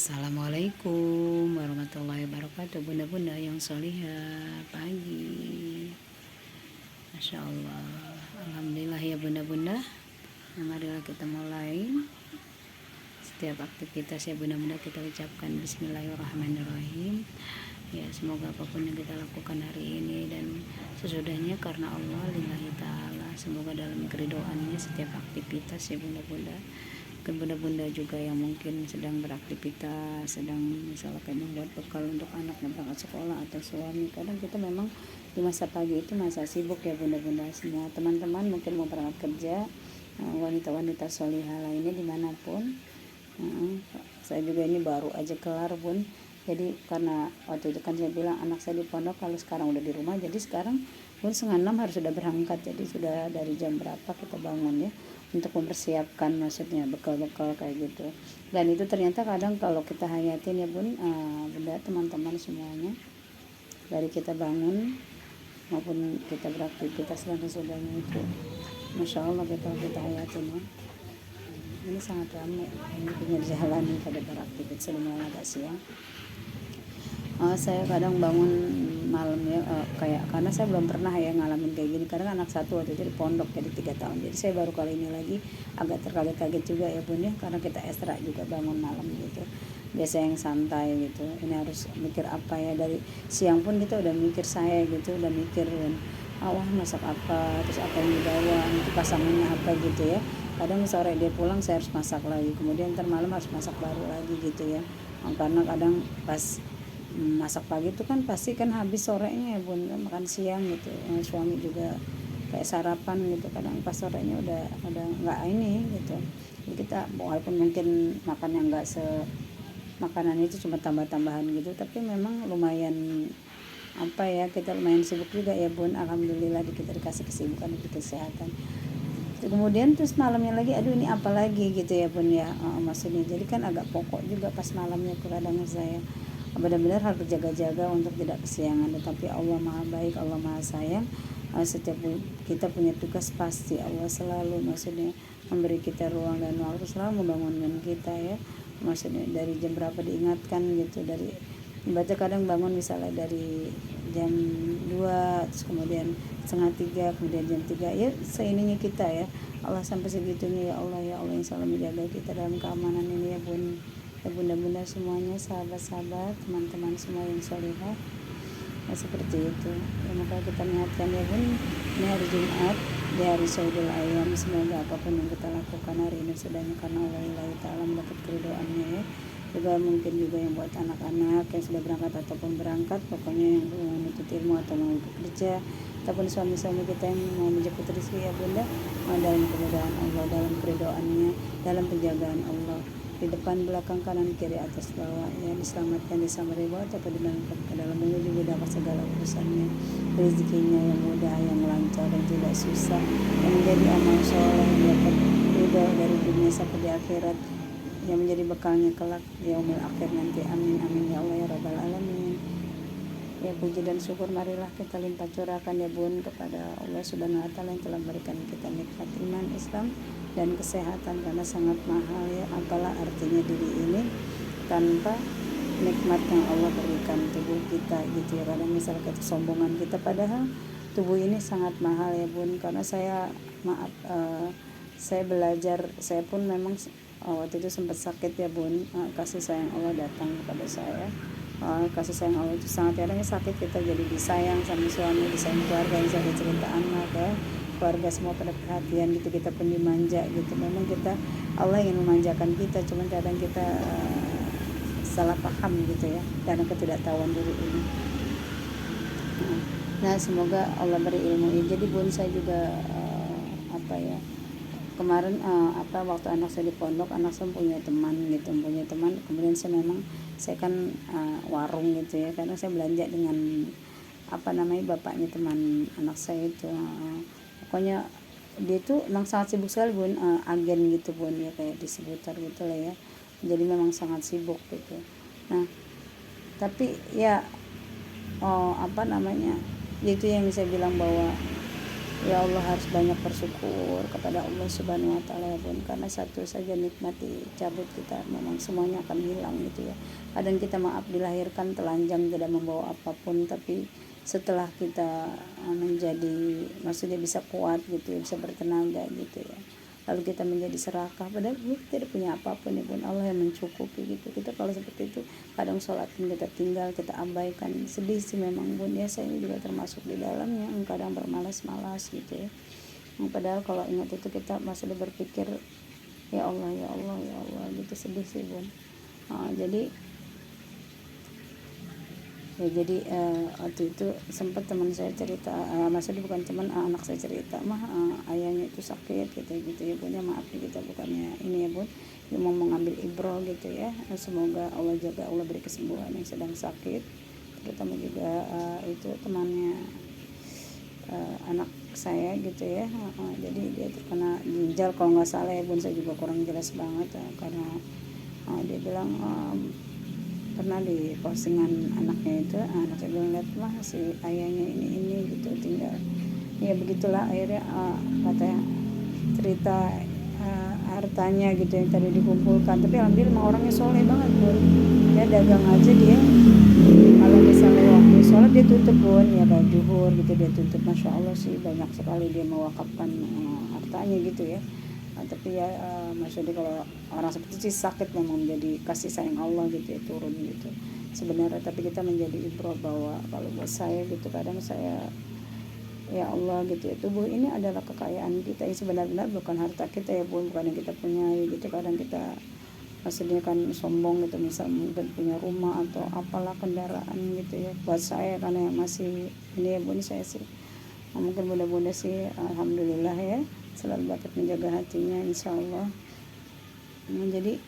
Assalamualaikum warahmatullahi wabarakatuh. Bunda-bunda yang solihah, pagi. Masya Allah. Alhamdulillah ya bunda-bunda. Marilah kita mulai setiap aktivitas ya bunda-bunda, kita ucapkan bismillahirrahmanirrahim. Ya, semoga apapun yang kita lakukan hari ini dan sesudahnya karena Allah lillahi ta'ala, semoga dalam keridoannya setiap aktivitas ya bunda-bunda. Mungkin bunda-bunda juga yang mungkin sedang beraktivitas, sedang misalnya kayak membuat bekal untuk anaknya berangkat sekolah atau suami. Kadang kita memang di masa pagi itu masa sibuk ya bunda-bunda semua. Teman-teman mungkin mau berangkat kerja, wanita-wanita solihah lainnya dimanapun. Saya juga ini baru aja kelar bun. Jadi karena waktu itu kan saya bilang anak saya di pondok, kalau sekarang udah di rumah, jadi sekarang pun 5:30 harus sudah berangkat. Jadi sudah dari jam berapa kita bangun ya untuk mempersiapkan, maksudnya bekal-bekal kayak gitu. Dan itu ternyata kadang kalau kita hayatin ya bun, bunda teman-teman semuanya, dari kita bangun maupun kita beraktivitas dan sesudahnya itu, masya Allah kita hayatin ya. Ini sangat ramai, ini punya jalan pada beraktivitas sebelum agak siang. Saya kadang bangun malam ya, kayak karena saya belum pernah ya ngalamin kayak gini, karena anak satu waktu itu di pondok jadi 3 tahun, jadi saya baru kali ini lagi agak terkaget-kaget juga ya bun ya, karena kita ekstra juga bangun malam gitu. Biasa yang santai gitu, ini harus mikir apa ya, dari siang pun kita udah mikir, saya gitu udah mikir dan wah masak apa, terus apa yang dibawa, nanti pasangannya apa gitu ya. Kadang sore dia pulang saya harus masak lagi, kemudian ntar malam harus masak baru lagi gitu ya. Karena kadang pas masak pagi itu kan pasti kan habis sorenya ya bun, makan siang gitu. Suami juga kayak sarapan gitu, kadang pas sorenya udah nggak ini gitu. Jadi kita walaupun mungkin makan yang nggak makanan itu cuma tambah-tambahan gitu, tapi memang lumayan apa ya, kita lumayan sibuk juga ya bun. Alhamdulillah kita dikasih kesibukan di kesehatan. Kemudian terus malamnya lagi, aduh ini apa lagi gitu ya bun ya, maksudnya jadi kan agak pokok juga pas malamnya kadang saya benar-benar harus berjaga-jaga untuk tidak kesiangan. Tetapi Allah maha baik, Allah maha sayang. Setiap kita punya tugas, pasti Allah selalu maksudnya memberi kita ruang dan waktu, selalu membangunkan kita ya, maksudnya dari jam berapa diingatkan gitu. Dari baca kadang bangun misalnya dari jam 2, terus kemudian 2:30, kemudian jam 3 ya, seininya kita ya. Allah sampai segitunya ya Allah, ya Allah yang selalu menjaga kita dalam keamanan ini ya bun ya bunda-bunda semuanya, sahabat-sahabat, teman-teman semua yang solihah ya, seperti itu ya. Maka kita niatkan ya bun, ini hari Jumat di hari Saudul Ayam, semoga apapun yang kita lakukan hari ini sudahnya karena Allah Ta'ala mendapat keridoannya ya. Juga mungkin juga yang buat anak-anak yang sudah berangkat ataupun berangkat, pokoknya yang mau menuntut ilmu atau mau bekerja, ataupun suami-suami kita yang mau menjemput rezeki ya bunda, dalam kemudahan Allah, dalam keridoannya, dalam penjagaan Allah, di depan, belakang, kanan, kiri, atas, bawah ya, diselamatkan, disamari atau ke dalam menuju dapat segala urusannya, rezekinya yang mudah, yang lancar dan tidak susah, yang menjadi amal soleh, yang dapat ridho dari dunia sampai di akhirat, yang menjadi bekalnya kelak di yaumil akhir nanti. Amin amin ya Allah ya rabbal alamin. Ya, puji dan syukur marilah kita limpah curahkan ya bun kepada Allah Subhanahu wa Ta'ala yang telah memberikan kita nikmat iman, Islam dan kesehatan, karena sangat mahal ya. Apalah artinya diri ini tanpa nikmat yang Allah berikan tubuh kita gitu ya. Kadang misalnya kesombongan kita, padahal tubuh ini sangat mahal ya bun. Karena saya saya belajar, saya pun memang waktu itu sempat sakit ya bun. Kasih sayang Allah datang kepada saya. Kasih sayang Allah itu sangat, kadang sakit kita jadi disayang sama suami, disayang keluarga, yang saya cerita anak ya, keluarga semua pada perhatian gitu, kita pun dimanja gitu. Memang kita, Allah ingin memanjakan kita, cuman kadang kita salah paham gitu ya, karena ketidaktahuan diri ini. Nah semoga Allah beri ilmu ini. Jadi bun saya juga kemarin waktu anak saya di pondok, anak saya punya teman, kemudian saya kan warung gitu ya, karena saya belanja dengan bapaknya teman anak saya itu, pokoknya dia tuh memang sangat sibuk sekali bun, agen gitu bun ya, kayak di seputar gitu lah ya, jadi memang sangat sibuk gitu. Nah tapi ya itu yang saya bilang bahwa Ya Allah, harus banyak bersyukur kepada Allah Subhanahu wa taala ya Bun, karena satu saja nikmat dicabut kita memang semuanya akan hilang gitu ya. Kadang kita maaf dilahirkan telanjang tidak membawa apapun, tapi setelah kita menjadi, maksudnya bisa kuat gitu ya, bisa bertenaga gitu ya, lalu kita menjadi serakah padahal kita tidak punya apapun ya Bun, Allah yang mencukupi gitu. Kita kalau seperti itu kadang sholat pun kita tinggal, kita abaikan, sedih sih memang Bun ya. Saya juga termasuk di dalamnya, kadang bermalas-malas gitu ya. Padahal kalau ingat itu kita masih berpikir ya Allah ya Allah ya Allah gitu, sedih sih Bun. Jadi ya jadi waktu itu sempat teman saya cerita, maksudnya bukan teman, anak saya cerita ayahnya itu sakit gitu ya Bun ya. Maaf ya, kita bukannya ini ya Bun, mau mengambil ibroh gitu ya. Semoga Allah jaga, Allah beri kesembuhan yang sedang sakit, terutama juga itu temannya anak saya gitu ya. Jadi dia terkena ginjal kalau nggak salah ya Bun, saya juga kurang jelas banget karena dia bilang pernah di postingan anaknya itu, anak saya bilang, lihat mah si ayahnya ini gitu, tinggal ya begitulah. Akhirnya katanya cerita hartanya gitu yang tadi dikumpulkan, tapi alhamdulillah orangnya soleh banget Bun ya. Dagang aja dia, kalau misalnya waktu sholat dia tutup Bun ya, kayak juhur gitu dia tutup. Masya Allah sih, banyak sekali dia mewakafkan hartanya gitu ya. Tapi ya maksudnya kalau orang seperti itu sakit memang menjadi kasih sayang Allah gitu ya, turun gitu sebenarnya. Tapi kita menjadi ibrah bahwa kalau buat saya gitu, kadang saya ya Allah gitu ya, tubuh ini adalah kekayaan kita ini sebenarnya, bukan harta kita ya Bun, bukan yang kita punya gitu. Kadang kita maksudnya kan sombong gitu, misal mungkin punya rumah atau apalah kendaraan gitu ya. Buat saya karena masih ini ya Bun, saya sih mungkin mudah-mudahan sih alhamdulillah ya, selalu dapat menjaga hatinya insya Allah. Jadi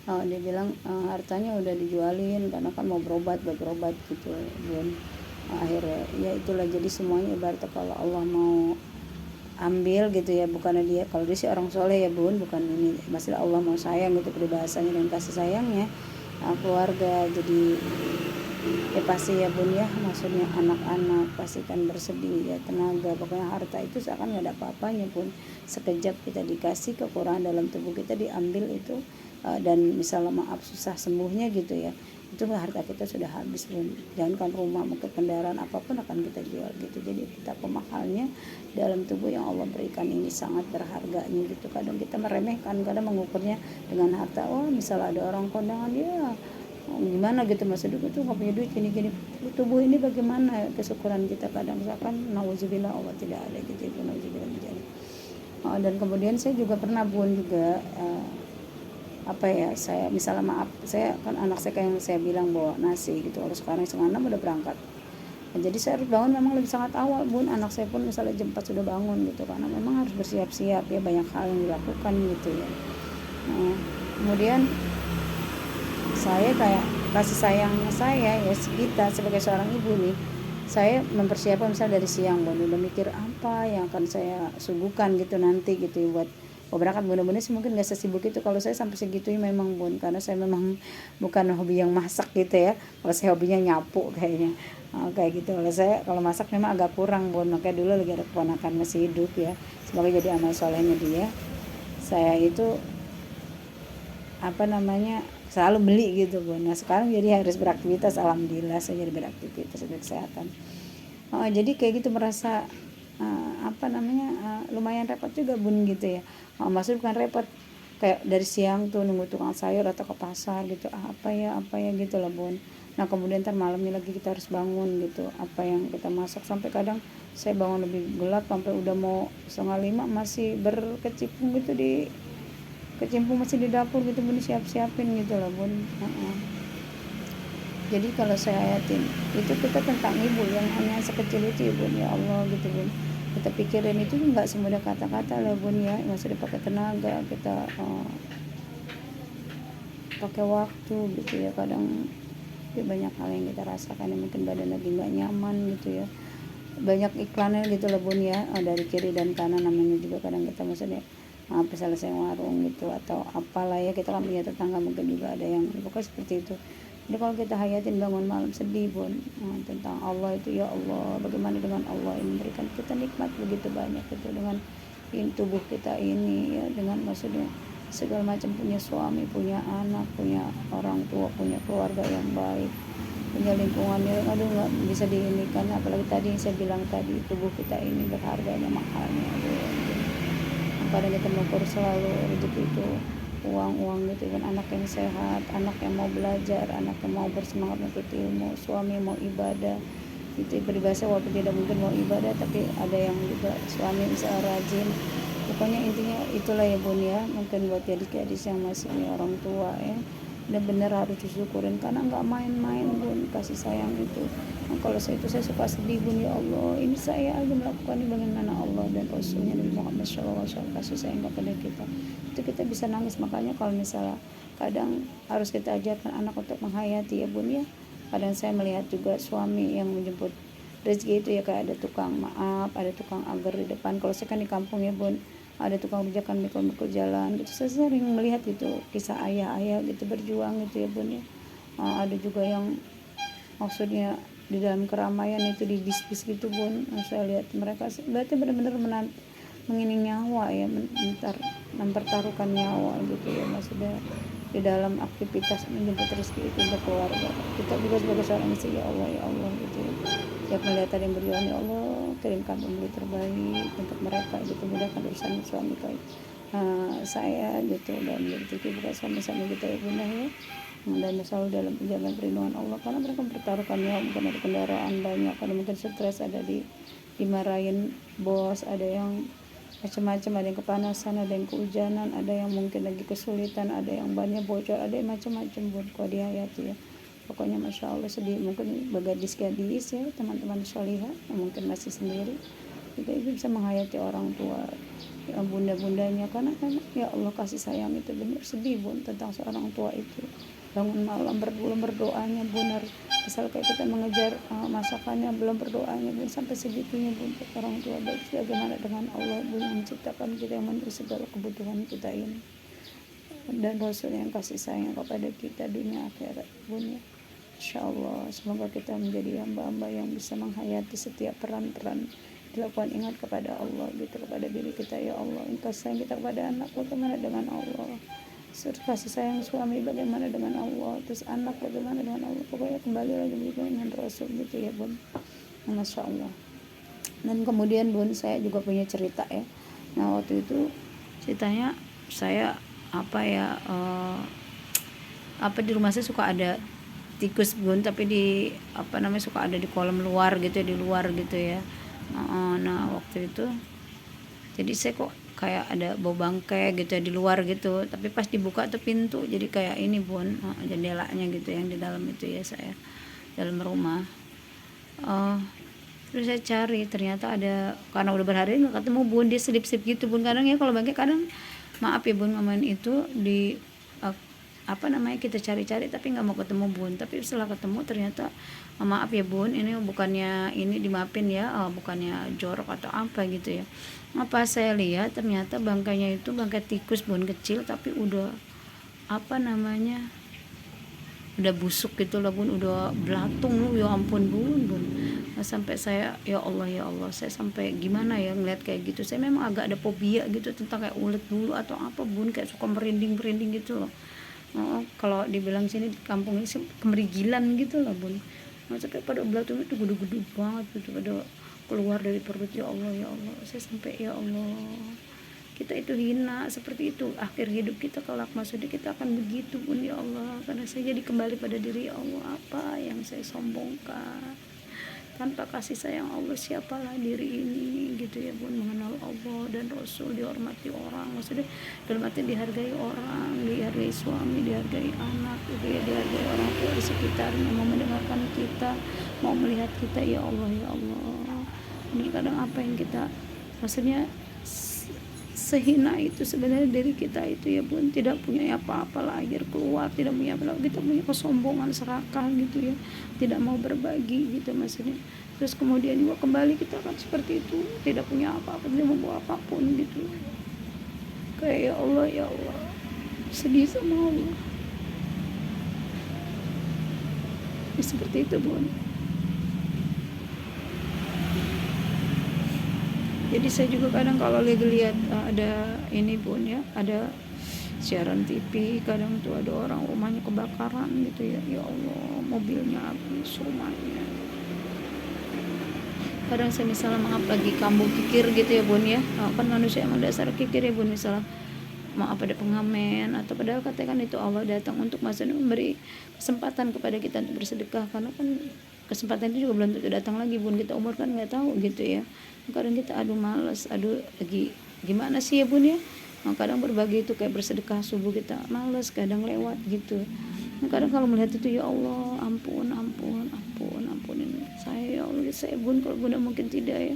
dia bilang hartanya udah dijualin karena kan mau berobat gitu Bun. Akhirnya ya itulah, jadi semuanya ibarat kalau Allah mau ambil gitu ya, bukannya dia, kalau dia sih orang soleh ya Bun, bukan ini masalah Allah mau sayang gitu, peribahasanya dan kasih sayangnya keluarga. Jadi ya pasti ya Bun ya, maksudnya anak-anak pasti kan bersedih ya, tenaga, pokoknya harta itu seakan gak ada apa-apanya Bun. Sekejap kita dikasih, kekurangan dalam tubuh kita diambil itu, dan misalnya maaf susah sembuhnya gitu ya, itu harta kita sudah habis Bun. Jangankan rumah, mungkin kendaraan apapun akan kita jual gitu. Jadi betapa mahalnya dalam tubuh yang Allah berikan ini, sangat berharganya gitu. Kadang kita meremehkan, kadang mengukurnya dengan harta. Oh misalnya ada orang kondangan ya gimana gitu, masa dulu tuh nggak punya duit gini-gini. Tubuh ini bagaimana kesyukuran kita, kadang misalkan nauzubillah Allah tidak ada gitu itu, nauzubillah menjadi. Dan kemudian saya juga pernah Bun juga apa ya, saya misalnya maaf, saya kan anak saya kayak yang saya bilang bawa nasi gitu, kalau sekarang setengah 6 udah berangkat. Jadi saya harus bangun memang lebih sangat awal Bun. Anak saya pun misalnya jam 4 sudah bangun gitu, karena memang harus bersiap-siap ya, banyak hal yang dilakukan gitu ya. Kemudian saya kayak kasih sayang saya ya, kita sebagai seorang ibu nih, saya mempersiapkan misalnya dari siang Bun, udah mikir apa yang akan saya suguhkan gitu nanti gitu ya, buat berangkat. Bener-bener sih mungkin gak sesibuk itu kalau saya sampai segitunya memang Bun, karena saya memang bukan hobi yang masak gitu ya. Kalau saya hobinya nyapu kayaknya, kayak gitu. Kalau masak memang agak kurang Bun. Makanya dulu lagi ada keponakan masih hidup ya, semoga jadi amal solehnya dia, saya itu apa namanya selalu beli gitu Bun. Nah sekarang jadi harus beraktivitas, alhamdulillah saya jadi beraktivitas untuk kesehatan. Jadi kayak gitu merasa apa namanya lumayan repot juga Bun gitu ya. Maksudnya bukan repot kayak dari siang tuh nunggu tukang sayur atau ke pasar gitu, apa ya gitu lah Bun. Nah kemudian ntar malamnya lagi kita harus bangun gitu, apa yang kita masak, sampai kadang saya bangun lebih gelap, sampai udah mau 4:30 masih berkecimpung gitu masih di dapur gitu Bun, siap-siapin gitu lah Bun. Jadi kalau saya ayatin itu, kita tentang ibu yang hanya sekecil itu ya Bun ya Allah gitu Bun. Kita pikirin itu nggak semudah kata-kata lah Bun ya, maksudnya pakai tenaga kita, pakai waktu gitu ya. Kadang ya banyak hal yang kita rasakan yang mungkin badan lagi nggak nyaman gitu ya, banyak iklannya gitu lah Bun ya, dari kiri dan kanan. Namanya juga kadang kita maksudnya misalnya saya warung gitu atau apalah ya, kita kan punya tetangga mungkin juga ada yang pokoknya seperti itu. Jadi kalau kita hayatin bangun malam sedih bun, tentang Allah itu, ya Allah bagaimana dengan Allah yang memberikan kita nikmat begitu banyak itu, dengan tubuh kita ini ya, dengan maksudnya segala macam, punya suami, punya anak, punya orang tua, punya keluarga yang baik, punya lingkungan yang aduh nggak bisa diinikan. Apalagi tadi saya bilang tadi, tubuh kita ini berharganya, mahalnya, aduh. Kadang kita mengukur selalu rezeki itu uang gitu kan, anak yang sehat, anak yang mau belajar, anak yang mau bersemangat untuk ilmu, suami mau ibadah itu. Peribahasa walaupun tidak mungkin mau ibadah, tapi ada yang juga suami bisa rajin. Pokoknya intinya itulah ya bun ya, mungkin buat gadis-gadis yang masih punya orang tua ya, benar-benar harus disyukurin, karena nggak main-main bun kasih sayang itu. Nah, kalau saya suka sedih bun, ya Allah ini saya aja melakukan ini bagaimana Allah dan Rasulnya Nabi Muhammad SAW kasih sayang kepada kita, itu kita bisa nangis. Makanya kalau misalnya kadang harus kita ajarkan anak untuk menghayati ya bun ya. Kadang saya melihat juga suami yang menjemput rezeki itu ya, kayak ada tukang maaf, ada tukang agar di depan. Kalau saya kan di kampung ya bun, ada tukang rujakan mikul-mikul jalan gitu. Saya sering melihat gitu kisah ayah-ayah gitu berjuang gitu ya bun ya. Ada juga yang maksudnya di dalam keramaian itu di bis-bis gitu bun, saya lihat mereka berarti benar-benar mengining nyawa ya, mempertaruhkan nyawa gitu ya, maksudnya di dalam aktivitas menjemput rezeki itu untuk keluarga. Kita juga sebagai seorang istri, ya Allah gitu ya, tiap melihat ada yang berjuang, ya Allah kirimkan pembeli terbaik untuk mereka gitu, mudahkan urusan suami kayak saya gitu, dan rezeki bukan suami-suami kita ya bunda ya, dan selalu dalam penjagaan perlindungan Allah, karena mereka mempertaruhkan nyawa. Mungkin ada kendaraan banyak, ada mungkin stres, ada dimarahin bos, ada yang macam-macam, ada yang kepanasan, ada yang kehujanan, ada yang mungkin lagi kesulitan, ada yang bannya bocor, ada yang macam-macam buat kau dihayati ya. Pokoknya masya Allah sedih. Mungkin gadis-gadis ya, teman-teman sholihah yang mungkin masih sendiri juga itu bisa menghayati orang tua ya, bunda-bundanya, karena kan ya Allah kasih sayang itu benar. Sedih bun tentang seorang tua itu, bangun malam belum berdoanya bun, harus misal kayak kita mengejar masakannya belum berdoanya bun, sampai segitunya bun untuk orang tua. Bagaimana dengan Allah bun yang menciptakan kita, yang memberi segala kebutuhan kita ini, dan Rasul yang kasih sayang kepada kita dunia akhirat bun ya. Insya Allah semoga kita menjadi hamba-hamba yang bisa menghayati setiap peran-peran dilakukan, ingat kepada Allah gitu, kepada diri kita. Ya Allah, kasih sayang kita kepada anak bagaimana dengan Allah, kasih sayang suami bagaimana dengan Allah, terus anak bagaimana dengan Allah. Pokoknya kembali lagi dengan Rasul gitu ya bun. Masya Allah. Dan kemudian bun, saya juga punya cerita ya. Nah waktu itu ceritanya saya di rumah saya suka ada tikus bun, tapi suka ada di kolam luar gitu ya, di luar gitu ya. Nah waktu itu jadi saya kok kayak ada bau bangkai gitu ya di luar gitu, tapi pas dibuka tuh pintu jadi kayak ini bun, jendelanya gitu yang di dalam itu ya, saya dalam rumah. Terus saya cari, ternyata ada, karena udah berhari nggak ketemu bun, dia selip-selip gitu bun. Kadang ya kalau bangkai, kadang maaf ya bun, momen itu di kita cari-cari tapi nggak mau ketemu bun. Tapi setelah ketemu ternyata maaf ya bun, ini bukannya ini dimaafin ya, bukannya jorok atau apa gitu ya. Apa saya lihat ternyata bangkainya itu bangkai tikus bun, kecil tapi udah udah busuk gitu lah bun, udah belatung lu, ya ampun bun. Sampai saya ya Allah, saya sampai gimana ya ngeliat kayak gitu. Saya memang agak ada fobia gitu tentang kayak ulet bulu atau apa bun, kayak suka merinding gitu loh. Kalau dibilang sini di kampung ini kemerigilan gitu lah bun. Sampai pada belatung itu gede-gede banget gitu, pada keluar dari perut. Ya Allah, saya sampai ya Allah, kita itu hina seperti itu akhir hidup kita kelak, maksudnya kita akan begitu pun ya Allah. Karena saya jadi kembali pada diri ya Allah, apa yang saya sombongkan. Tanpa kasih sayang Allah, siapalah diri ini gitu ya bun. Mengenal Allah dan Rasul, dihormati orang, maksudnya dalam arti dihargai orang, dihargai suami, dihargai anak gitu ya, dihargai orang tua di sekitarnya, mau mendengarkan kita, mau melihat kita. Ya Allah, ini kadang apa yang kita, maksudnya sehina itu sebenarnya diri kita itu ya bun, tidak punya apa-apa lah akhir keluar, tidak punya apa-apa, kita punya kesombongan, serakah gitu ya, tidak mau berbagi gitu maksudnya. Terus kemudian juga kembali kita akan seperti itu, tidak punya apa-apa, tidak membawa apapun gitu. Kayak ya Allah, sedih sama Allah. Ya, seperti itu bun. Jadi saya juga kadang kalau lagi lihat ada ini bun ya, ada siaran TV, kadang tuh ada orang rumahnya kebakaran gitu ya, ya Allah, mobilnya habis, rumahnya. Kadang saya misalnya maaf lagi kambuh kikir gitu ya bun ya, kan manusia emang dasar kikir ya bun, misalnya maaf ada pengamen atau padahal katakan itu Allah datang untuk maksudnya memberi kesempatan kepada kita untuk bersedekah, karena kan kesempatan itu juga belum tentu datang lagi bun, kita umur kan nggak tahu gitu ya. Kadang kita aduh malas, aduh lagi gimana sih ya bun ya, kadang berbagi itu kayak bersedekah subuh kita malas, kadang lewat gitu. Kadang kalau melihat itu ya Allah, ampunin saya ya Allah, saya bun kalau bunda mungkin tidak ya.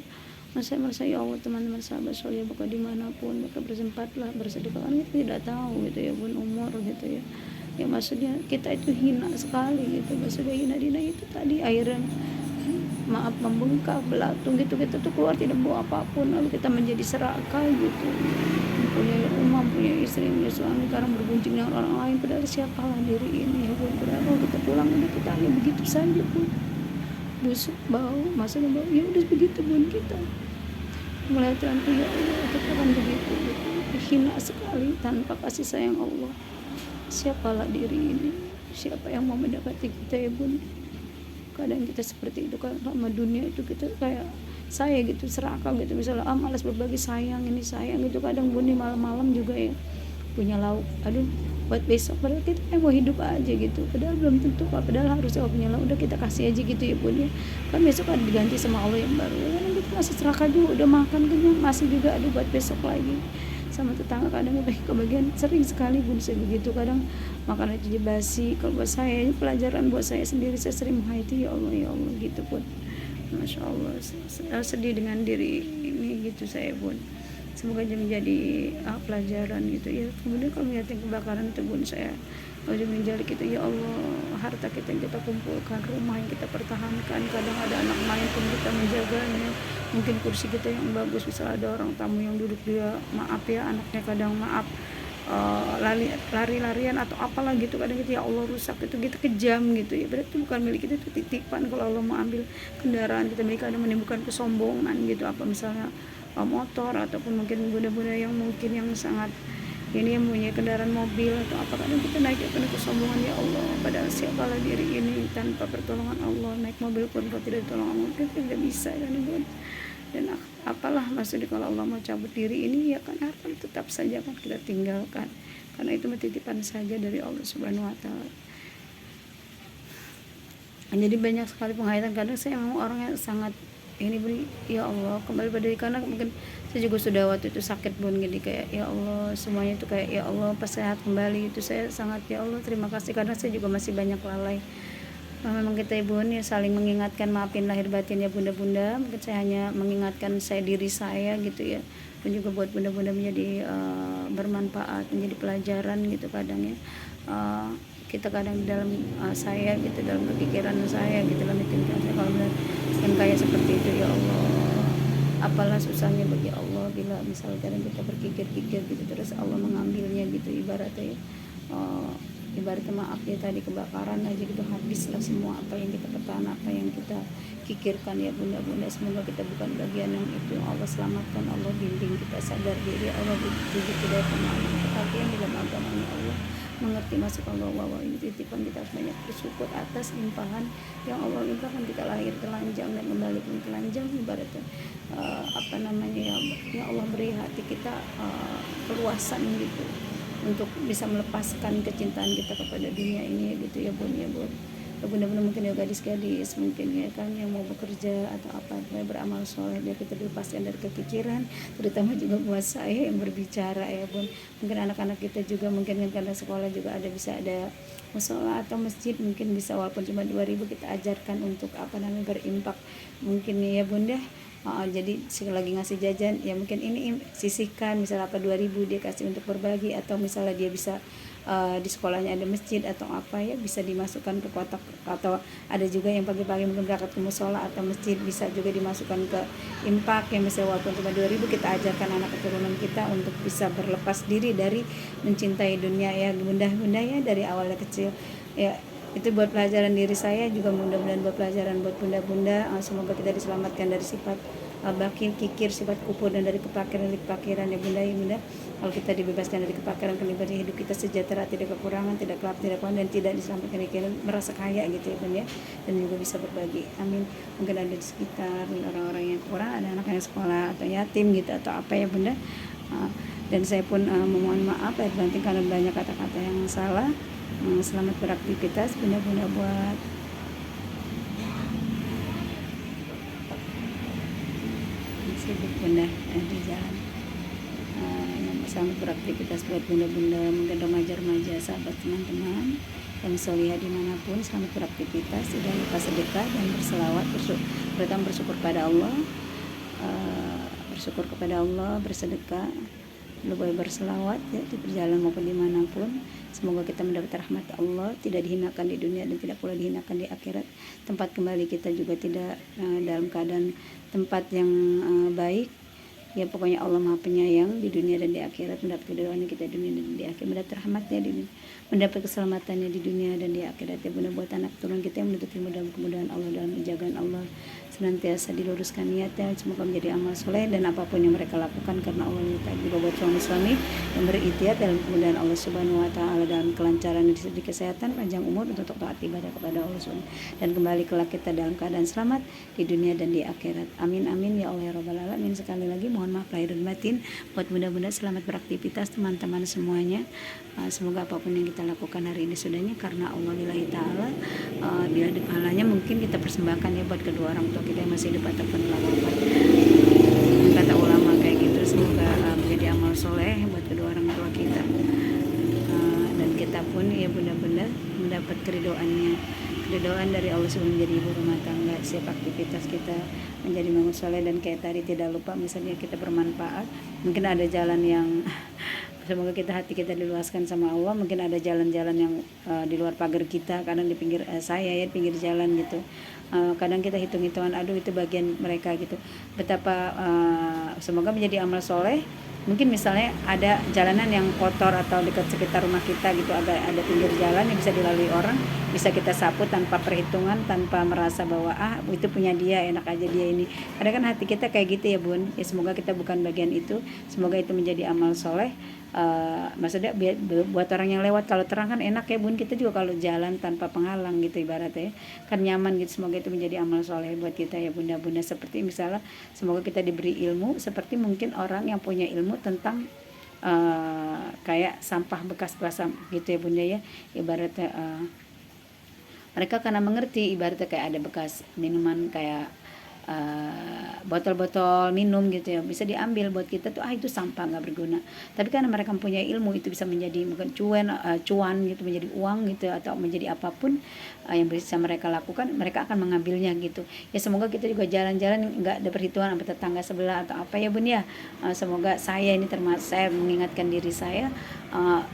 Saya merasa ya Allah, teman-teman sahabat soleh buka dimanapun mereka bersempatlah bersedekah, kan kita tidak tahu gitu ya bun umur gitu ya. Ya maksudnya kita itu hina sekali gitu, maksudnya hina itu tadi airnya maaf membengkak belatung gitu, kita tuh keluar tidak bawa apapun, lalu kita menjadi serakah gitu, punya rumah, punya istri, punya suami, karena bergunjing dengan orang lain, padahal siapalah diri ini ya bun. Padahal kalau kita pulang udah kita hanya begitu saja bun, busuk bau, maksudnya bau ya udah begitu bun, kita melihat Tuhan ya Allah kita kan begitu gitu, hina sekali tanpa kasih sayang Allah. Siapalah diri ini, siapa yang mau mendekati kita ya bun. Kadang kita seperti itu kan, sama dunia itu kita kayak saya gitu, serakah gitu, misalnya malas berbagi, sayang ini sayang gitu. Kadang bun malam-malam juga ya punya lauk, aduh buat besok, padahal kita mau hidup aja gitu, padahal belum tentu Pak, padahal harusnya punya lauk udah kita kasih aja gitu ya bun ya, kan besok ada diganti sama Allah yang baru, kan kita masih serakah juga, udah makan kenyang masih juga aduh buat besok lagi. Sama tetangga kadang kebagian, sering sekali bun saya begitu, kadang makanan itu basi. Kalau buat saya ini pelajaran buat saya sendiri, saya sering menghayati ya Allah gitu pun, Masya Allah, sedih dengan diri ini gitu saya bun. Semoga menjadi pelajaran gitu ya. Kemudian kalau melihat yang kebakaran itu bun, saya menjadi kita ya Allah, harta kita yang kita kumpulkan, rumah yang kita pertahankan, kadang ada anak main pun kita menjaganya, mungkin kursi kita yang bagus, bisa ada orang tamu yang duduk dia maaf ya anaknya kadang maaf lari-larian atau apalah gitu, kadang kita ya Allah rusak itu, kita kejam gitu ya, berarti bukan milik kita, itu titipan. Kalau Allah mau ambil kendaraan kita milik, kadang menimbulkan kesombongan gitu, apa misalnya motor ataupun mungkin bunda-bunda yang mungkin yang sangat ini yang punya kendaraan mobil atau apa, kadang kita naik penuh kesombongan ya Allah, padahal siapalah diri ini tanpa pertolongan Allah. Naik mobil pun kalau tidak ditolong Allah kita tidak bisa kan ibu. Dan apalah maksudnya kalau Allah mau cabut diri ini ya kan harta tetap saja kan kita tinggalkan, karena itu titipan saja dari Allah Subhanahu wa taala. Jadi banyak sekali penghayatan, kadang saya memang orangnya sangat ini beri ya Allah kembali pada diri, karena mungkin saya juga sudah waktu itu sakit bun, jadi kayak ya Allah semuanya itu kayak ya Allah pas sehat kembali itu saya sangat ya Allah terima kasih, karena saya juga masih banyak lalai. Memang kita ibu ya saling mengingatkan, maafin lahir batin ya bunda-bunda, mungkin saya hanya mengingatkan saya diri saya gitu ya, dan juga buat bunda-bunda menjadi bermanfaat, menjadi pelajaran gitu kadang ya. Kita kadang di dalam saya gitu, dalam pikiran saya gitu, dalam pikiran saya kalau kan kayak seperti itu ya Allah, apalah susahnya bagi Allah bila misalnya kadang kita berpikir-pikir gitu terus Allah mengambilnya gitu, ibaratnya ibaratnya maaf ya tadi kebakaran aja gitu, habislah semua apa yang kita pertahan, apa yang kita pikirkan ya bunda-bunda. Semoga kita bukan bagian yang itu, Allah selamatkan, Allah bimbing kita sadar diri, Allah bimbing kita pemahaman kepastian dalam agamanya Allah, mengerti masuk Allah, bahwa ini titipan, kita harus banyak bersyukur atas limpahan yang Allah limpahkan. Kita lahir telanjang dan kembali pun telanjang, ibaratnya apa namanya ya Allah beri hati kita keluasan gitu untuk bisa melepaskan kecintaan kita kepada dunia ini gitu ya bun ya bun. Bunda-bunda mungkin ya gadis-gadis mungkin ya kan yang mau bekerja atau apa beramal soleh biar kita dilepaskan dari kepikiran, terutama juga buat saya yang berbicara ya bun. Mungkin anak-anak kita juga mungkin kan karena sekolah juga ada, bisa ada musola atau masjid, mungkin bisa walaupun cuma 2.000 kita ajarkan untuk apa namanya berimpak mungkin ya bunda. Jadi lagi ngasih jajan ya mungkin ini sisihkan misalnya apa 2.000 dia kasih untuk berbagi, atau misalnya dia bisa di sekolahnya ada masjid atau apa ya bisa dimasukkan ke kotak, atau ada juga yang pagi-pagi mungkin berangkat ke musola atau masjid bisa juga dimasukkan ke impak yang misalnya walaupun cuma 2.000 kita ajarkan anak keturunan kita untuk bisa berlepas diri dari mencintai dunia ya bunda-bunda ya, dari awalnya kecil ya itu buat pelajaran diri saya, juga mudah-mudahan buat pelajaran buat bunda-bunda. Semoga kita diselamatkan dari sifat bakil, kikir, sifat kufur, dan dari kepakiran ya bunda, ya bunda. Kalau kita dibebaskan dari kepakiran, kenikmatan hidup kita sejahtera, tidak kekurangan, tidak kelap, tidak kurang, dan tidak diselamatkan dari kalian merasa kaya gitu ya bunda, dan juga bisa berbagi. Amin. Mungkin ada di sekitar orang-orang yang kurang, ada anak yang sekolah atau yatim gitu atau apa ya bunda. Dan saya pun memohon maaf ya berarti karena banyak kata-kata yang salah. Selamat beraktivitas bunda-bunda, buat sibuk bunda di jalan. Selamat beraktivitas buat bunda-bunda, mungkin remaja-remaja, sahabat, teman-teman yang solihah dimanapun. Selamat beraktivitas, tidak lupa sedekah dan berselawat, pertama bersyukur pada Allah, bersyukur kepada Allah, bersedekah, lupa berselawat ya, di perjalanan maupun dimanapun. Semoga kita mendapat rahmat Allah, tidak dihinakan di dunia dan tidak pula dihinakan di akhirat. Tempat kembali kita juga tidak dalam keadaan tempat yang baik ya, pokoknya Allah Maha Penyayang di dunia dan di akhirat. Mendapat keridhaan kita di dunia dan di akhirat, mendapat rahmatnya di dunia, mendapat keselamatannya di dunia dan di akhirat ya bunda. Buat anak turun kita yang menuntut ilmu dalam kemudahan Allah, dalam penjagaan Allah, senantiasa diluruskan niatnya, semoga menjadi amal soleh dan apapun yang mereka lakukan karena Allah SWT. Juga buat suami-suami yang berikhtiar dalam kemudahan Allah Subhanahu wa taala, dalam kelancaran di kesehatan, panjang umur untuk taat ibadah kepada Allah Subhanahu, dan kembali kelak kita dalam keadaan selamat di dunia dan di akhirat. Amin amin ya Allah ya rabbal alamin. Sekali lagi mohon maaf lahir dan batin buat bunda-bunda. Selamat beraktivitas teman-teman semuanya. Semoga apapun yang kita lakukan hari ini sudahnya karena Allah lillahi ta'ala, bila ada pahalanya mungkin kita persembahkan ya buat kedua orang tua kita yang masih hidup ataupun telah wafat. Kata ulama kayak gitu, semoga menjadi amal soleh buat kedua orang tua kita, dan kita pun ya benar-benar mendapat keridhaan dari Allah sebelum menjadi ibu rumah tangga. Setiap aktivitas kita menjadi amal soleh, dan kayak tadi tidak lupa misalnya kita bermanfaat. Mungkin ada jalan yang semoga hati kita diluaskan sama Allah. Mungkin ada jalan-jalan yang di luar pagar kita, kadang di pinggir saya ya, pinggir jalan gitu. Kadang kita hitung-hitungan, aduh itu bagian mereka gitu. Betapa semoga menjadi amal soleh. Mungkin misalnya ada jalanan yang kotor atau dekat sekitar rumah kita gitu, ada pinggir jalan yang bisa dilalui orang, bisa kita sapu tanpa perhitungan, tanpa merasa bahwa itu punya dia, enak aja dia ini. Kadang kan hati kita kayak gitu ya bun ya. Semoga kita bukan bagian itu, semoga itu menjadi amal soleh. Maksudnya buat orang yang lewat, kalau terang kan enak ya bun, kita juga kalau jalan tanpa penghalang gitu ibaratnya kan nyaman gitu. Semoga itu menjadi amal soleh buat kita ya bunda-bunda. Seperti misalnya semoga kita diberi ilmu seperti mungkin orang yang punya ilmu tentang kayak sampah bekas basah gitu ya bunda ya, ibaratnya mereka karena mengerti, ibaratnya kayak ada bekas minuman kayak botol-botol minum gitu ya, bisa diambil buat kita tuh itu sampah nggak berguna. Tapi karena mereka punya ilmu, itu bisa menjadi mungkin cuan gitu, menjadi uang gitu, atau menjadi apapun yang bisa mereka lakukan, mereka akan mengambilnya gitu ya. Semoga kita juga jalan-jalan nggak ada perhitungan sama tetangga sebelah atau apa ya bun ya. Semoga saya ini termasuk, saya mengingatkan diri saya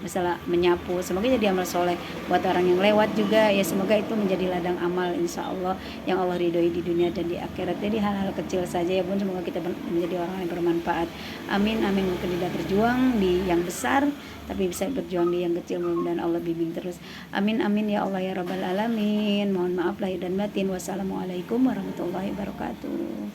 misalnya menyapu, semoga jadi amal soleh buat orang yang lewat juga ya. Semoga itu menjadi ladang amal insya Allah yang Allah ridhoi di dunia dan di akhirat. Jadi hal-hal kecil saja ya bun, semoga kita menjadi orang yang bermanfaat. Amin amin. Mungkin tidak berjuang di yang besar, tapi bisa berjuang di yang kecil, mudah-mudahan Allah bimbing terus. Amin amin ya Allah ya rabbal alamin. Mohon maaf lahir dan batin. Wassalamualaikum warahmatullahi wabarakatuh.